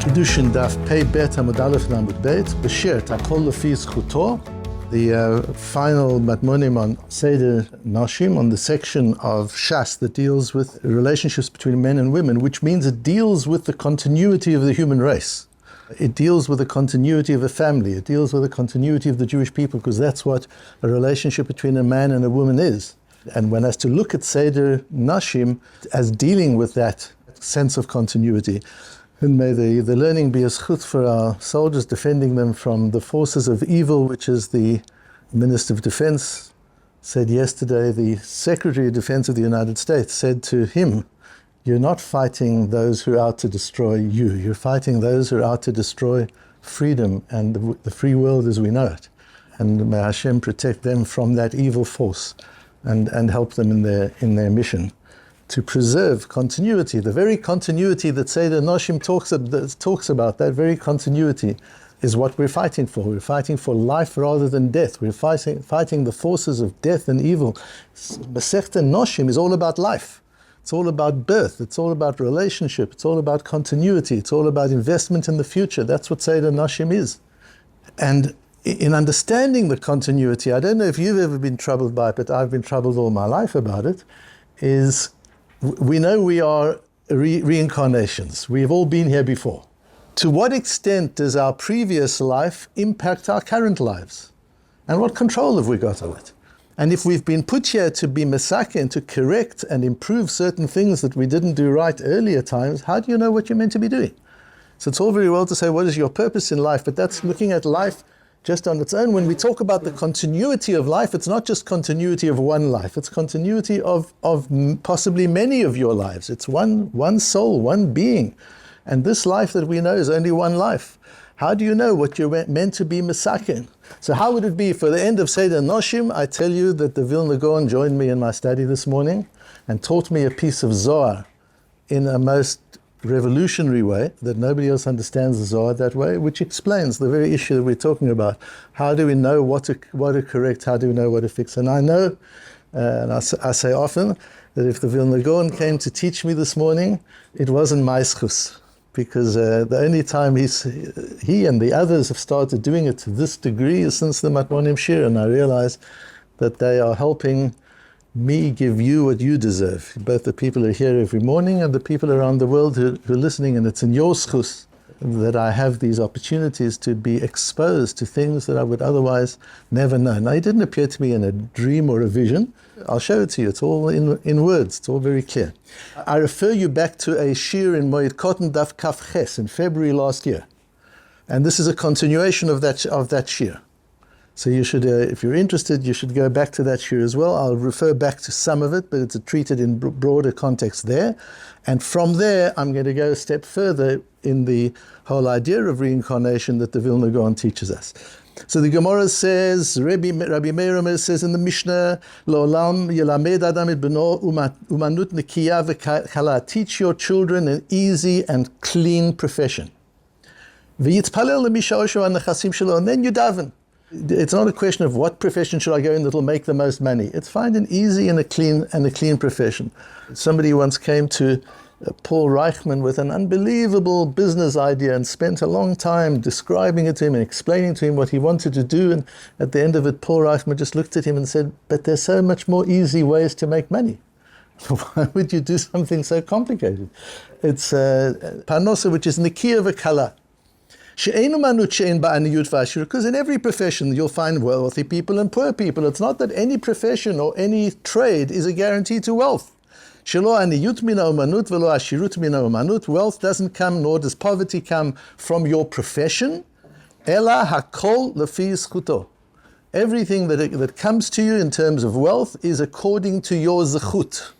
KIDDUSHIN Daf Pei Bet Amud Aleph Amud Bet Besheirt Hakol Lefi Zchutto. The final Matmonim on Seder Nashim, on the section of Shas that deals with relationships between men and women, which means it deals with the continuity of the human race. It deals with the continuity of a family. It deals with the continuity of the Jewish people, because that's what a relationship between a man and a woman is. And one has to look at Seder Nashim as dealing with that sense of continuity. And may the learning be a zchut for our soldiers, defending them from the forces of evil, which is the Minister of Defense said yesterday. The Secretary of Defense of the United States said to him, "You're not fighting those who are out to destroy you. You're fighting those who are out to destroy freedom and the free world as we know it. And may Hashem protect them from that evil force and help them in their mission to preserve continuity." The very continuity that Seder Nashim talks about, that very continuity is what we're fighting for. We're fighting for life rather than death. We're fighting the forces of death and evil. Besheirt Nashim is all about life. It's all about birth. It's all about relationship. It's all about continuity. It's all about investment in the future. That's what Seder Nashim is. And in understanding the continuity, I don't know if you've ever been troubled by it, but I've been troubled all my life about it, is we know we are reincarnations. We have all been here before. To what extent does our previous life impact our current lives? And what control have we got of it? And if we've been put here to be mesake and to correct and improve certain things that we didn't do right earlier times, how do you know what you're meant to be doing? So it's all very well to say, what is your purpose in life? But that's looking at life just on its own. When we talk about the continuity of life, it's not just continuity of one life, it's continuity of possibly many of your lives. It's one soul, one being. And this life that we know is only one life. How do you know what you're meant to be mesaken? So how would it be for the end of Seder Nashim? I tell you that the Vilna Gaon joined me in my study this morning and taught me a piece of Zohar in a most revolutionary way, that nobody else understands the Zohar that way, which explains the very issue that we're talking about. How do we know what to correct? How do we know what to fix? And I know, and I say often, that if the Vilna Gaon came to teach me this morning, it wasn't my zchus, because the only time he and the others have started doing it to this degree is since the Matmonim shiur, and I realize that they are helping me give you what you deserve, both the people who are here every morning and the people around the world who are listening. And it's in your zchus that I have these opportunities to be exposed to things that I would otherwise never know. Now, it didn't appear to me in a dream or a vision. I'll show it to you. It's all in words. It's all very clear. I refer you back to a shiur in Moed Katan Daf Kaf Ches in February last year. And this is a continuation of that shiur. So you should, if you're interested, you should go back to that shiur as well. I'll refer back to some of it, but it's treated in broader context there. And from there, I'm going to go a step further in the whole idea of reincarnation that the Vilna Gaon teaches us. So the Gemara says, Rabbi Meir says in the Mishnah, Lo'olam yelamed adam et beno umanut nekiya v'kala. Teach your children an easy and clean profession. V'yitzpalel lemisha osho ha'nechasim shelo, and then you daven. It's not a question of what profession should I go in that will make the most money. It's find an easy and a clean profession. Somebody once came to Paul Reichman with an unbelievable business idea and spent a long time describing it to him and explaining to him what he wanted to do. And at the end of it, Paul Reichman just looked at him and said, "But there's so much more easy ways to make money. Why would you do something so complicated?" It's parnosa, which is nikiya v'kala. Because in every profession you'll find wealthy people and poor people. It's not that any profession or any trade is a guarantee to wealth. Wealth doesn't come, nor does poverty come from your profession. Everything that comes to you in terms of wealth is according to your zechut.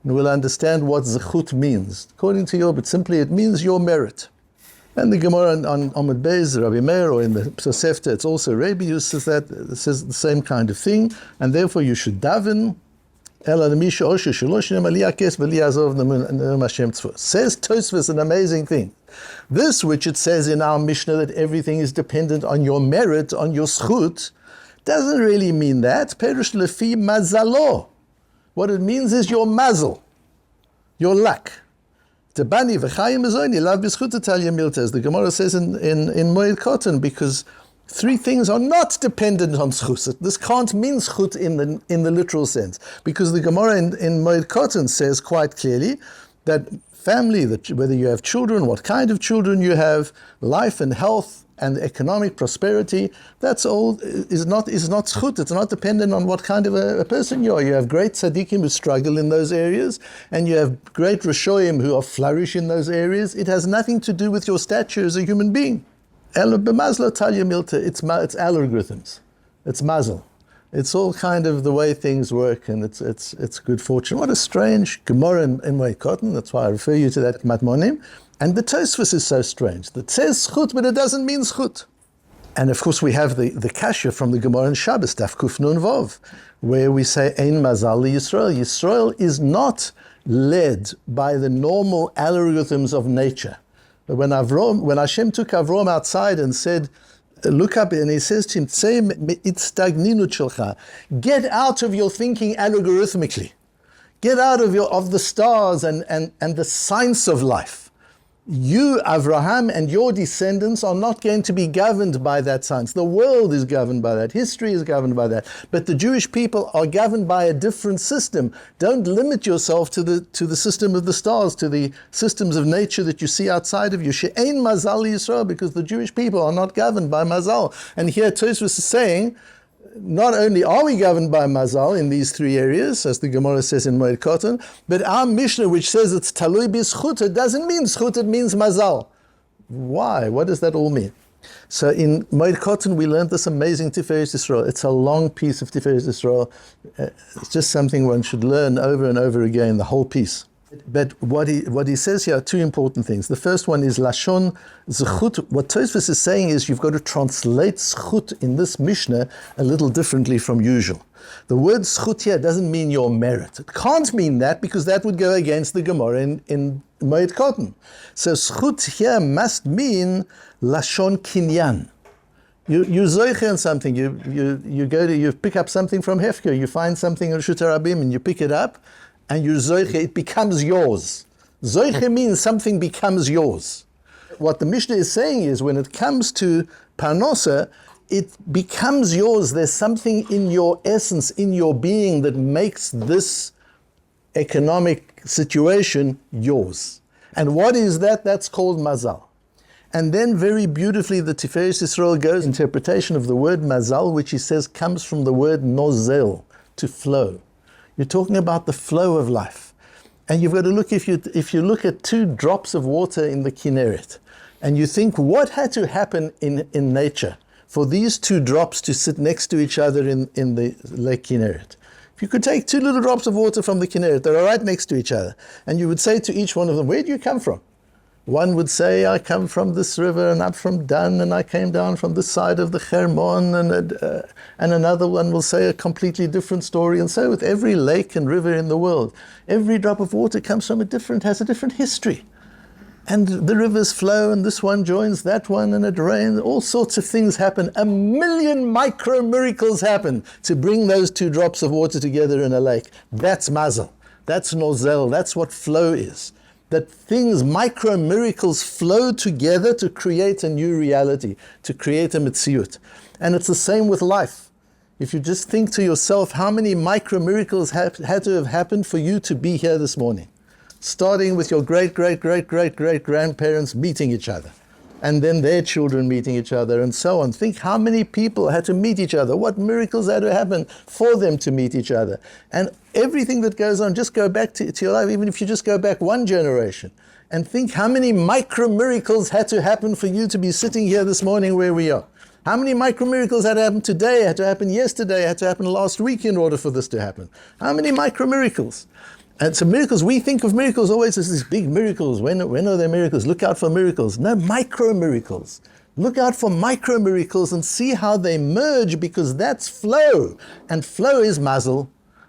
And we'll understand what zechut means. According to but simply it means your merit. And the Gemara on Amud Beis, Rabbi Meir, or in the Tosefta, it's also Rabbi who says the same kind of thing, and therefore you should daven. Says Tosfos an amazing thing. This, which it says in our Mishnah that everything is dependent on your merit, on your zchut, doesn't really mean that. Perush lefi mazalo. What it means is your mazal, your luck. Tebani v'chayim mezoni lav b'zchuto talya milta, as the Gemara says in Moed Katan, because three things are not dependent on zchut. This can't mean zchut in the literal sense, because the Gemara in Moed Katan says quite clearly that family, that whether you have children, what kind of children you have, life and health and economic prosperity, that's all is not zchut. It's not dependent on what kind of a person you are. You have great tzaddikim who struggle in those areas, and you have great rishoyim who are flourish in those areas. It has nothing to do with your stature as a human being. B'mazlo talya milta, it's algorithms, it's mazal. It's all kind of the way things work, and it's good fortune. What a strange Gemara in Moed Katan. That's why I refer you to that Matmonim. And the Tosfos is so strange. That says zchut, but it doesn't mean zchut. And of course we have the kasha from the Gemara in Shabbos, Daf Kuf Nun Vov, where we say, Ein Mazal Yisrael. Yisrael is not led by the normal algorithms of nature. But when Hashem took Avram outside and said, look up, and he says to him, get out of your thinking algorithmically. Get out of the stars and the science of life. You, Avraham, and your descendants are not going to be governed by that science. The world is governed by that. History is governed by that. But the Jewish people are governed by a different system. Don't limit yourself to the system of the stars, to the systems of nature that you see outside of you. She'ein Mazal Yisrael, because the Jewish people are not governed by Mazal. And here Tosfos is saying, not only are we governed by Mazal in these three areas, as the Gemara says in Moed Katan, but our Mishnah, which says it's talui b'zchut, it doesn't mean zchut, it means Mazal. Why? What does that all mean? So in Moed Katan, we learned this amazing Tiferes Yisrael. It's a long piece of Tiferes Yisrael. It's just something one should learn over and over again, the whole piece. But what he says here are two important things. The first one is Lashon Zechut. What Tosfos is saying is you've got to translate Zechut in this Mishnah a little differently from usual. The word Zechut here doesn't mean your merit. It can't mean that, because that would go against the Gemara in Moed Katan. So Zechut here must mean Lashon Kinyan. You zoiche on something. You pick up something from Hefker. You find something in Reshut HaRabim and you pick it up, and you zoiche, it becomes yours. Zoiche means something becomes yours. What the Mishnah is saying is, when it comes to parnosa, it becomes yours. There's something in your essence, in your being, that makes this economic situation yours. And what is that? That's called Mazal. And then very beautifully the Tiferes Yisrael goes interpretation of the word Mazal, which he says comes from the word nozel, to flow. You're talking about the flow of life. And you've got to look, if you look at 2 drops of water in the Kinneret, and you think what had to happen in nature for these 2 drops to sit next to each other in the Lake Kinneret. If you could take 2 little drops of water from the Kinneret, they're right next to each other, and you would say to each one of them, where do you come from? One would say, I come from this river, and I'm from Dan, and I came down from this side of the Hermon, and another one will say a completely different story. And so with every lake and river in the world, every drop of water comes from has a different history. And the rivers flow, and this one joins that one, and it rains. All sorts of things happen. 1,000,000 micro miracles happen to bring those 2 drops of water together in a lake. That's Mazal. That's nozel. That's what flow is. That things, micro miracles, flow together to create a new reality, to create a metziut. And it's the same with life. If you just think to yourself, how many micro miracles had to have happened for you to be here this morning? Starting with your great-great-great-great-great-grandparents meeting each other, and then their children meeting each other, and so on. Think how many people had to meet each other, what miracles had to happen for them to meet each other. And everything that goes on, just go back to your life, even if you just go back 1 generation, and think how many micro miracles had to happen for you to be sitting here this morning where we are. How many micro miracles had to happen today, had to happen yesterday, had to happen last week in order for this to happen? How many micro miracles? And so miracles, we think of miracles always as these big miracles. When are there miracles? Look out for miracles. No, micro miracles. Look out for micro miracles and see how they merge, because that's flow. And flow is Mazal.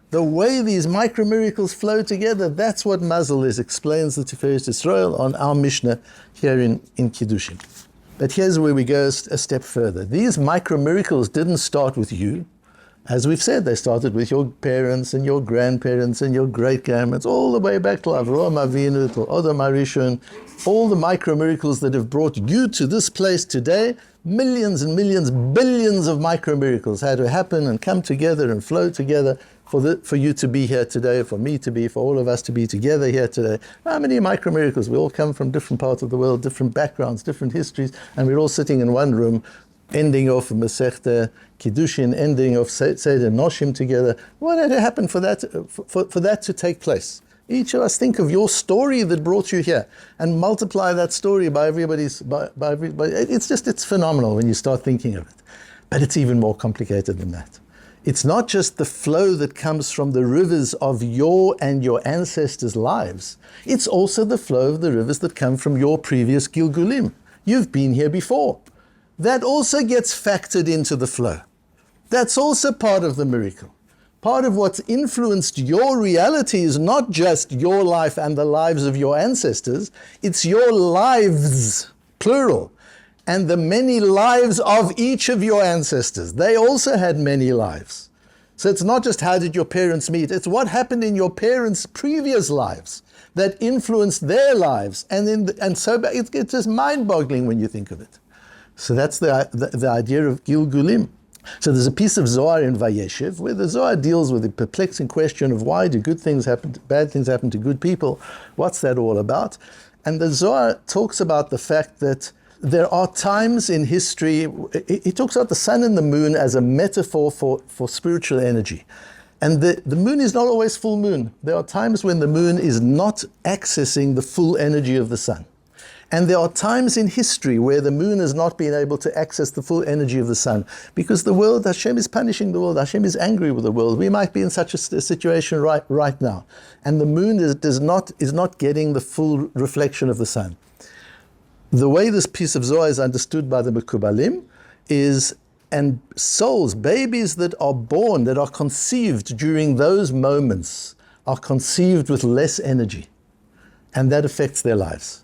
The way these micro miracles flow together, that's what Mazal is, explains the Tiferes Yisrael on our Mishnah here in Kiddushin. But here's where we go a step further. These micro miracles didn't start with you. As we've said, they started with your parents and your grandparents and your great-grandparents, all the way back to Avraham Avinu, to Adam Harishon, all the micro-miracles that have brought you to this place today. Millions and millions, billions of micro-miracles had to happen and come together and flow together for you to be here today, for me to be, for all of us to be together here today. How many micro-miracles? We all come from different parts of the world, different backgrounds, different histories, and we're all sitting in one room, ending off Besheirt, KIDDUSHIN, ending off Seder Noshim together. What had to happen for that to take place? Each of us think of your story that brought you here and multiply that story by everybody's. By everybody. It's phenomenal when you start thinking of it. But it's even more complicated than that. It's not just the flow that comes from the rivers of your and your ancestors' lives. It's also the flow of the rivers that come from your previous Gilgulim. You've been here before. That also gets factored into the flow. That's also part of the miracle. Part of what's influenced your reality is not just your life and the lives of your ancestors, it's your lives, plural, and the many lives of each of your ancestors. They also had many lives. So it's not just how did your parents meet, it's what happened in your parents' previous lives that influenced their lives. And so it's just mind-boggling when you think of it. So that's the idea of Gilgulim. So there's a piece of Zohar in Vayeshev where the Zohar deals with the perplexing question of why do good things happen, bad things happen to good people? What's that all about? And the Zohar talks about the fact that there are times in history, it talks about the sun and the moon as a metaphor for spiritual energy. And the moon is not always full moon. There are times when the moon is not accessing the full energy of the sun. And there are times in history where the moon has not been able to access the full energy of the sun because the world, Hashem is punishing the world, Hashem is angry with the world. We might be in such a situation right now. And the moon is not getting the full reflection of the sun. The way this piece of Zohar is understood by the Mekubalim is, and souls, babies that are born, that are conceived during those moments, are conceived with less energy. And that affects their lives.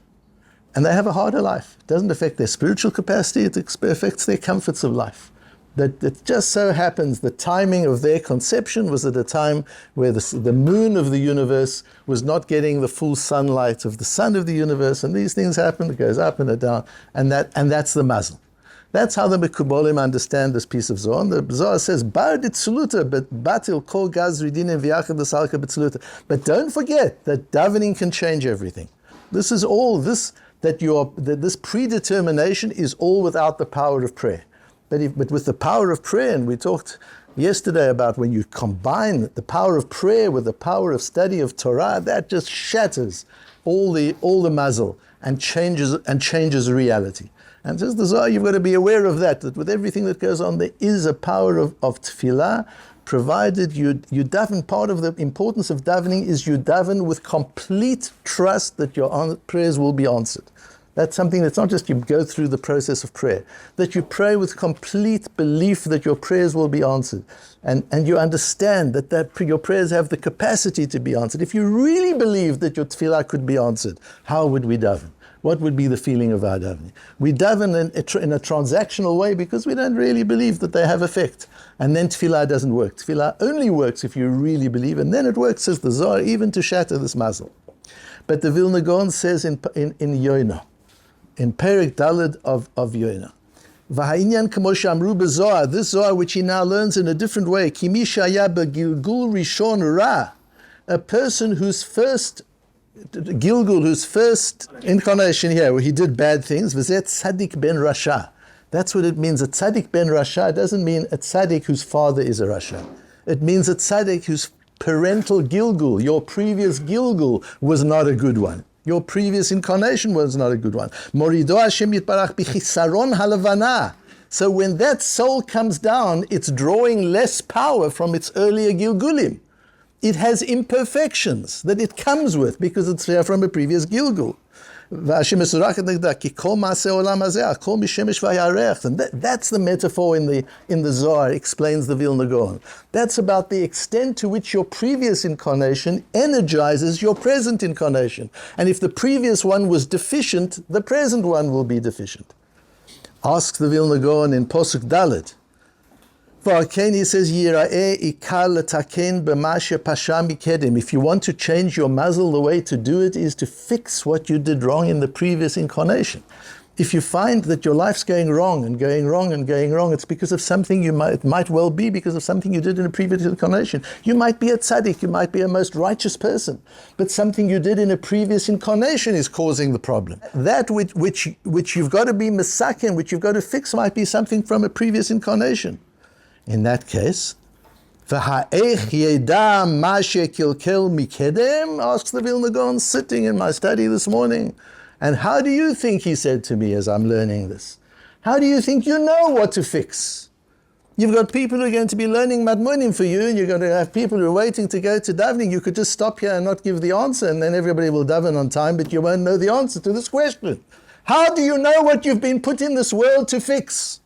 And they have a harder life. It doesn't affect their spiritual capacity, it affects their comforts of life. That it just so happens the timing of their conception was at a time where the moon of the universe was not getting the full sunlight of the sun of the universe, and these things happen, it goes up and down, and that's the Mazal. That's how the Mekubalim understand this piece of Zohar. The Zohar says, Bar ditzluta, but batil kol gaz ridin and v'yachad l'salka b'tzluta. But don't forget that davening can change everything. This is all, this predetermination is all without the power of prayer. But with the power of prayer, and we talked yesterday about when you combine the power of prayer with the power of study of Torah, that just shatters all the Mazal and changes reality. And just the Zohar, you've got to be aware of that with everything that goes on, there is a power of tefillah, provided you daven. Part of the importance of davening is you daven with complete trust that your prayers will be answered. That's something that's not just you go through the process of prayer, that you pray with complete belief that your prayers will be answered. And you understand that your prayers have the capacity to be answered. If you really believe that your tefillah could be answered, how would we daven? What would be the feeling of our davening? We daven in a transactional way because we don't really believe that they have effect. And then tefillah doesn't work. Tefillah only works if you really believe, and then it works, says the Zohar, even to shatter this Mazal. But the Vilna Gaon says in Yoina, in Perek Daled of Yoina, V'ha'inyan k'mo she'amru b'Zohar, this Zohar which he now learns in a different way, ki mi shaya b'gilgul rishon ra, a person whose first incarnation here, where he did bad things, v'zeh tzaddik ben rasha. That's what it means. A tzaddik ben rasha doesn't mean a tzaddik whose father is a rasha. It means a tzaddik whose parental gilgul, your previous gilgul, was not a good one. Your previous incarnation was not a good one. Morido Hashem yitbarach b'chisaron halavana. So when that soul comes down, it's drawing less power from its earlier gilgulim. It has imperfections that it comes with because it's from a previous gilgul. And that's the metaphor in the Zohar, explains the Vilna Gaon. That's about the extent to which your previous incarnation energizes your present incarnation. And if the previous one was deficient, the present one will be deficient. Asks the Vilna Gaon in Posuk Dalet, V'alkein, he says, Yira'eh ikar letaken b'mashe pasha mikedem. If you want to change your mazal, the way to do it is to fix what you did wrong in the previous incarnation. If you find that your life's going wrong and going wrong and going wrong, it's because of something it might well be because of something you did in a previous incarnation. You might be a tzaddik, you might be a most righteous person, but something you did in a previous incarnation is causing the problem. That which you've got to be misaken, which you've got to fix, might be something from a previous incarnation. In that case, asks the Vilna Gaon sitting in my study this morning. And how do you think, he said to me as I'm learning this, how do you think you know what to fix? You've got people who are going to be learning Matmonim for you, and you're going to have people who are waiting to go to davening. You could just stop here and not give the answer, and then everybody will daven on time, but you won't know the answer to this question. How do you know what you've been put in this world to fix?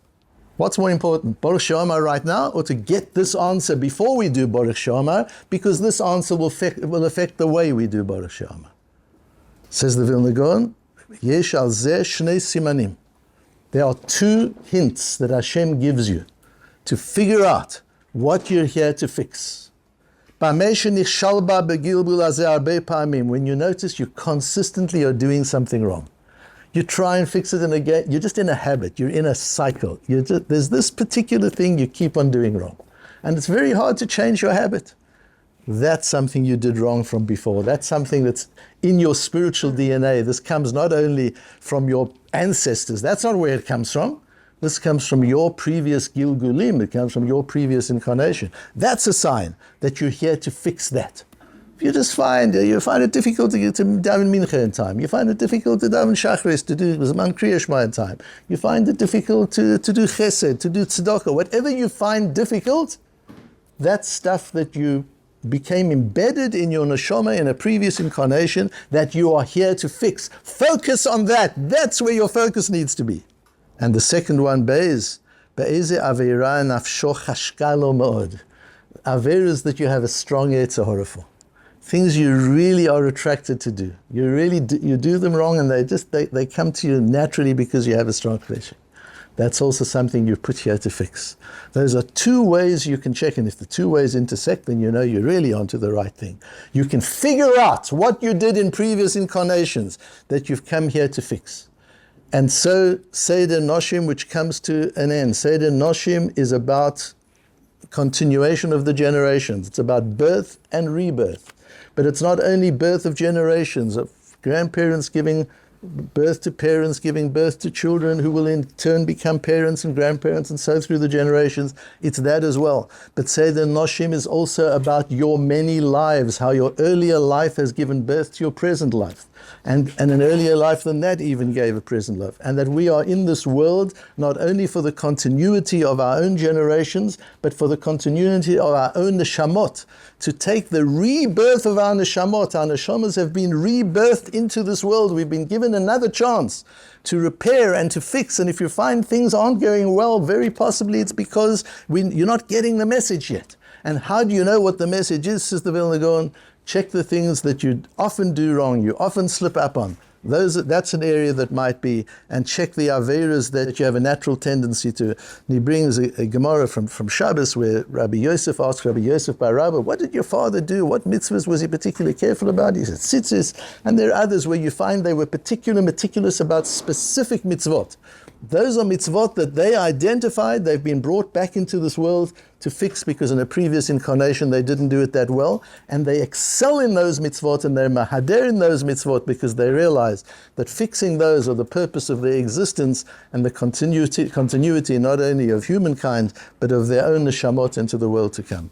What's more important, Baruch She'amar right now, or to get this answer before we do Baruch She'amar, because this answer will affect the way we do Baruch She'amar. Says the Vilna Gaon, Yesh al zeh shnei simanim. There are two hints that Hashem gives you to figure out what you're here to fix. When you notice you consistently are doing something wrong, you try and fix it, and again, you're just in a habit, you're in a cycle. There's this particular thing you keep on doing wrong. And it's very hard to change your habit. That's something you did wrong from before. That's something that's in your spiritual DNA. This comes not only from your ancestors. That's not where it comes from. This comes from your previous Gilgulim. It comes from your previous incarnation. That's a sign that you're here to fix that. If you just find it difficult to daven mincha in time. You find it difficult to daven shachris, to do Zman Kriya Shema in time. You find it difficult to do chesed, to do tzedakah. Whatever you find difficult, that's stuff that you became embedded in your neshama in a previous incarnation that you are here to fix. Focus on that. That's where your focus needs to be. And the second one, Be'eze aveira nafsho chashkalo ma'od. Averas that you have a strong yetzer hara for. Things you really are attracted to do. You do them wrong, and they come to you naturally because you have a strong cheshek. That's also something you're put here to fix. Those are two ways you can check, and if the two ways intersect, then you know you're really onto the right thing. You can figure out what you did in previous incarnations that you've come here to fix. And so Seder Noshim, which comes to an end. Seder Noshim is about continuation of the generations. It's about birth and rebirth. But it's not only birth of generations, of grandparents giving birth to parents, giving birth to children who will in turn become parents and grandparents, and so through the generations. It's that as well. But Seder Noshim is also about your many lives, how your earlier life has given birth to your present life. And an earlier life than that even gave a present life. And that we are in this world not only for the continuity of our own generations, but for the continuity of our own neshamot. To take the rebirth of our neshamot. Our neshamas have been rebirthed into this world. We've been given another chance to repair and to fix. And if you find things aren't going well, very possibly it's because you're not getting the message yet. And how do you know what the message is, says the Vilna Gaon? Check the things that you often do wrong, you often slip up on. That's an area that might be, and check the averas that you have a natural tendency to. And he brings a Gemara from Shabbos where Rabbi Yosef asked Rabbi Yosef bar Rabba, what did your father do? What mitzvahs was he particularly careful about? He said tzitzis. And there are others where you find they were meticulous about specific mitzvot. Those are mitzvot that they identified, they've been brought back into this world to fix because in a previous incarnation they didn't do it that well, and they excel in those mitzvot and they're mahader in those mitzvot because they realize that fixing those are the purpose of their existence and the continuity not only of humankind but of their own neshamot into the world to come.